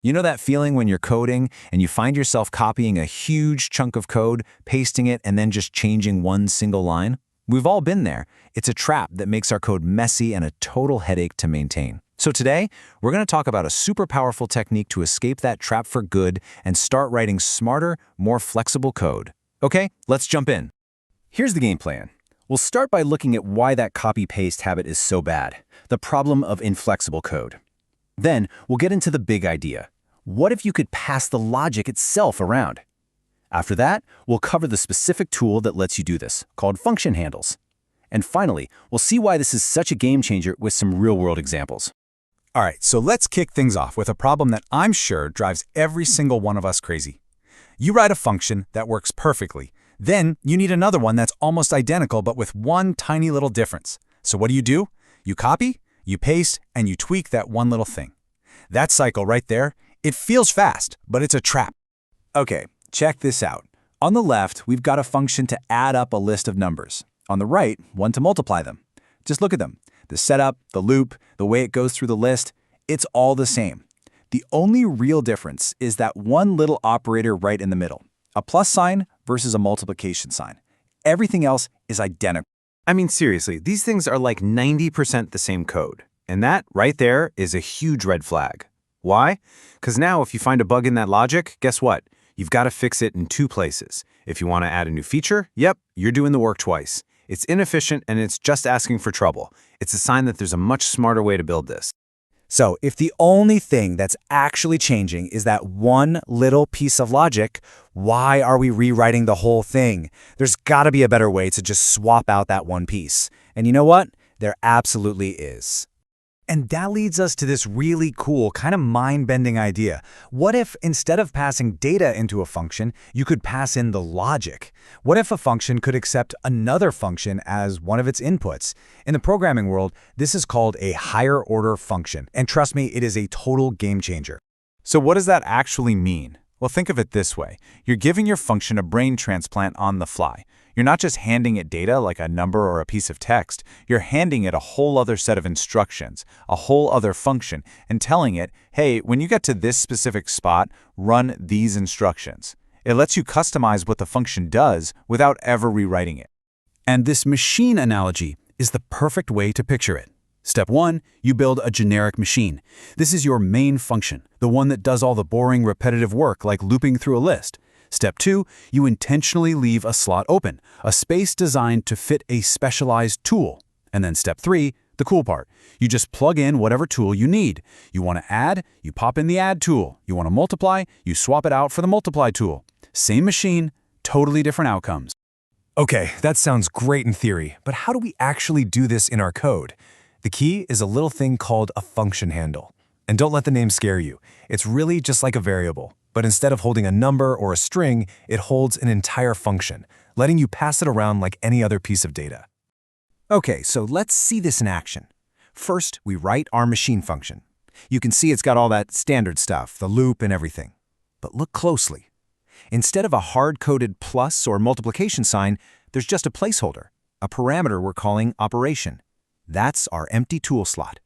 You know that feeling when you're coding and you find yourself copying a huge chunk of code, pasting it, and then just changing one single line? We've all been there. It's a trap that makes our code messy and a total headache to maintain. So today, we're going to talk about a super powerful technique to escape that trap for good and start writing smarter, more flexible code. Okay, let's jump in. Here's the game plan. We'll start by looking at why that copy-paste habit is so bad, the problem of inflexible code. Then, we'll get into the big idea. What if you could pass the logic itself around? After that, we'll cover the specific tool that lets you do this, called function handles. And finally, we'll see why this is such a game changer with some real-world examples. All right, so let's kick things off with a problem that I'm sure drives every single one of us crazy. You write a function that works perfectly. Then you need another one that's almost identical but with one tiny little difference. So what do? You copy, you paste, and you tweak that one little thing. That cycle right there, it feels fast, but it's a trap. Okay, check this out. On the left, we've got a function to add up a list of numbers. On the right, one to multiply them. Just look at them. The setup, the loop, the way it goes through the list, it's all the same. The only real difference is that one little operator right in the middle. A plus sign versus a multiplication sign. Everything else is identical. I mean, seriously, these things are like 90% the same code. And that, right there, is a huge red flag. Why? Because now if you find a bug in that logic, guess what? You've got to fix it in two places. If you want to add a new feature, yep, you're doing the work twice. It's inefficient and it's just asking for trouble. It's a sign that there's a much smarter way to build this. So if the only thing that's actually changing is that one little piece of logic, why are we rewriting the whole thing? There's got to be a better way to just swap out that one piece. And you know what? There absolutely is. And that leads us to this really cool, kind of mind-bending idea. What if instead of passing data into a function, you could pass in the logic? What if a function could accept another function as one of its inputs? In the programming world, this is called a higher-order function. And trust me, it is a total game changer. So what does that actually mean? Well, think of it this way. You're giving your function a brain transplant on the fly. You're not just handing it data like a number or a piece of text. You're handing it a whole other set of instructions, a whole other function, and telling it, hey, when you get to this specific spot, run these instructions. It lets you customize what the function does without ever rewriting it. And this machine analogy is the perfect way to picture it. Step 1, you build a generic machine. This is your main function, the one that does all the boring, repetitive work like looping through a list. Step 2, you intentionally leave a slot open, a space designed to fit a specialized tool. And then step 3, the cool part. You just plug in whatever tool you need. You want to add, you pop in the add tool. You want to multiply, you swap it out for the multiply tool. Same machine, totally different outcomes. Okay, that sounds great in theory, but how do we actually do this in our code? The key is a little thing called a function handle. And don't let the name scare you. It's really just like a variable. But instead of holding a number or a string, it holds an entire function, letting you pass it around like any other piece of data. Okay, so let's see this in action. First, we write our machine function. You can see it's got all that standard stuff, the loop and everything. But look closely. Instead of a hard-coded plus or multiplication sign, there's just a placeholder, a parameter we're calling operation. That's our empty tool slot.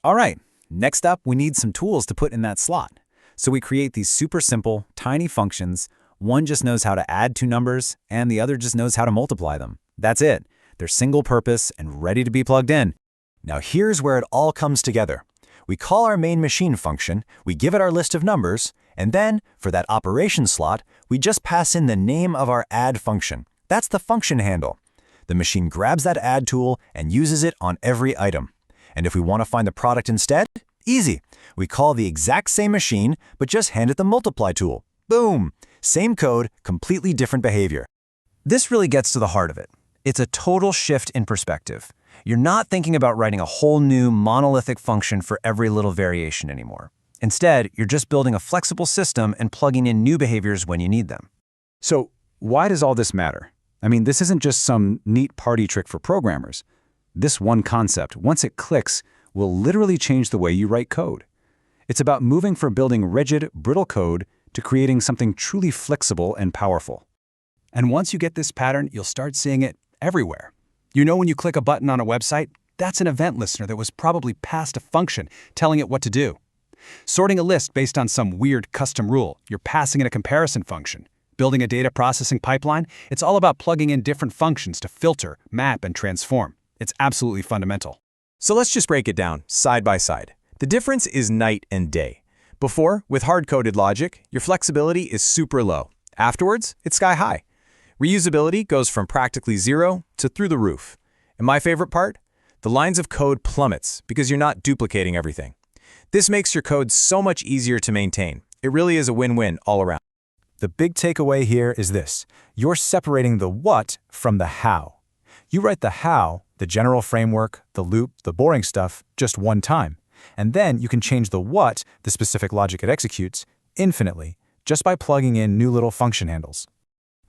All right, next up, we need some tools to put in that slot. So we create these super simple, tiny functions. One just knows how to add two numbers, and the other just knows how to multiply them. That's it. They're single purpose and ready to be plugged in. Now here's where it all comes together. We call our main machine function, we give it our list of numbers, and then, for that operation slot, we just pass in the name of our add function. That's the function handle. The machine grabs that add tool and uses it on every item. And if we want to find the product instead, easy. We call the exact same machine, but just hand it the multiply tool. Boom! Same code, completely different behavior. This really gets to the heart of it. It's a total shift in perspective. You're not thinking about writing a whole new monolithic function for every little variation anymore. Instead, you're just building a flexible system and plugging in new behaviors when you need them. So why does all this matter? I mean, this isn't just some neat party trick for programmers. This one concept, once it clicks, will literally change the way you write code. It's about moving from building rigid, brittle code to creating something truly flexible and powerful. And once you get this pattern, you'll start seeing it everywhere. You know, when you click a button on a website, that's an event listener that was probably passed a function telling it what to do. Sorting a list based on some weird custom rule, you're passing in a comparison function. Building a data processing pipeline, it's all about plugging in different functions to filter, map, and transform. It's absolutely fundamental. So let's just break it down, side by side. The difference is night and day. Before, with hard-coded logic, your flexibility is super low. Afterwards, it's sky high. Reusability goes from practically zero to through the roof. And my favorite part? The lines of code plummets because you're not duplicating everything. This makes your code so much easier to maintain. It really is a win-win all around. The big takeaway here is this. You're separating the what from the how. You write the how, the general framework, the loop, the boring stuff, just one time. And then you can change the what, the specific logic it executes, infinitely, just by plugging in new little function handles.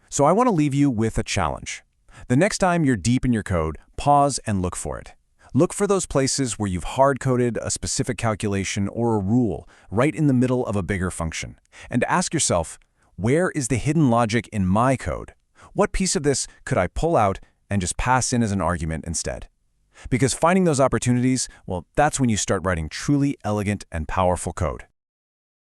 So I want to leave you with a challenge. The next time you're deep in your code, pause and look for it. Look for those places where you've hard-coded a specific calculation or a rule right in the middle of a bigger function. And ask yourself, where is the hidden logic in my code? What piece of this could I pull out and just pass in as an argument instead? Because finding those opportunities, well, that's when you start writing truly elegant and powerful code.